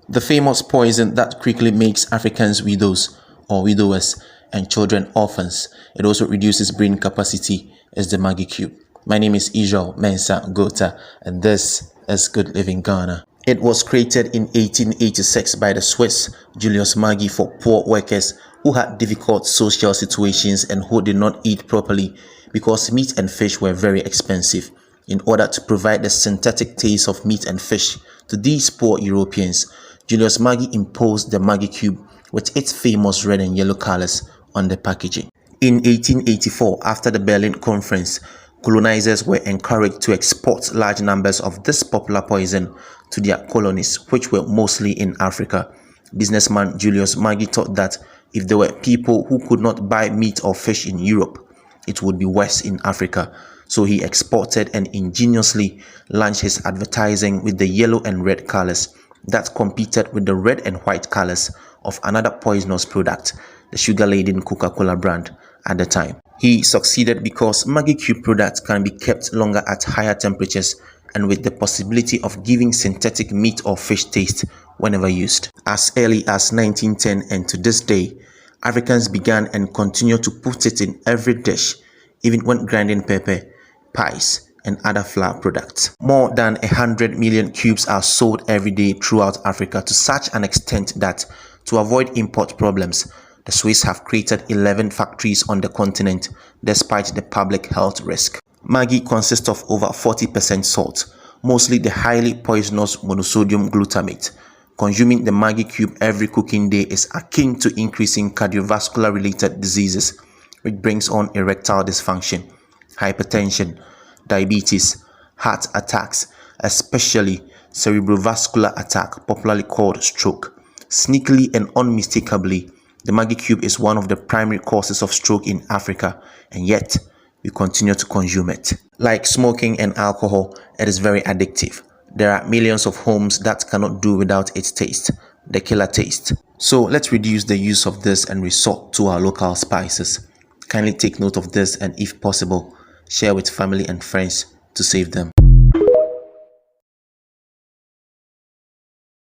The famous poison that quickly makes Africans widows or widowers and children orphans. It also reduces brain capacity is the Maggi cube. My name is Israel Mensah Gota and this is Good Living Ghana. It was created in 1886 by the Swiss Julius Maggi for poor workers who had difficult social situations and who did not eat properly because meat and fish were very expensive. In order to provide the synthetic taste of meat and fish to these poor Europeans, Julius Maggi imposed the Maggi cube with its famous red and yellow colors on the packaging. In 1884, after the Berlin Conference, colonizers were encouraged to export large numbers of this popular poison to their colonies, which were mostly in Africa. Businessman Julius Maggi thought that if there were people who could not buy meat or fish in Europe, it would be worse in Africa. So he exported and ingeniously launched his advertising with the yellow and red colors that competed with the red and white colors of another poisonous product, the sugar-laden Coca-Cola brand at the time. He succeeded because Maggi Cube products can be kept longer at higher temperatures and with the possibility of giving synthetic meat or fish taste whenever used. As early as 1910 and to this day, Africans began and continue to put it in every dish, even when grinding pepper, pies, and other flour products. More than 100 million cubes are sold every day throughout Africa to such an extent that, to avoid import problems, the Swiss have created 11 factories on the continent despite the public health risk. Maggi consists of over 40% salt, mostly the highly poisonous monosodium glutamate. Consuming the Maggi cube every cooking day is akin to increasing cardiovascular related diseases, which brings on erectile dysfunction, hypertension, diabetes, heart attacks, especially cerebrovascular attack, popularly called stroke. Sneakily and unmistakably, the Maggi cube is one of the primary causes of stroke in Africa, and yet we continue to consume it. Like smoking and alcohol, it is very addictive. There are millions of homes that cannot do without its taste, the killer taste. So let's reduce the use of this and resort to our local spices. Kindly take note of this and if possible, share with family and friends to save them.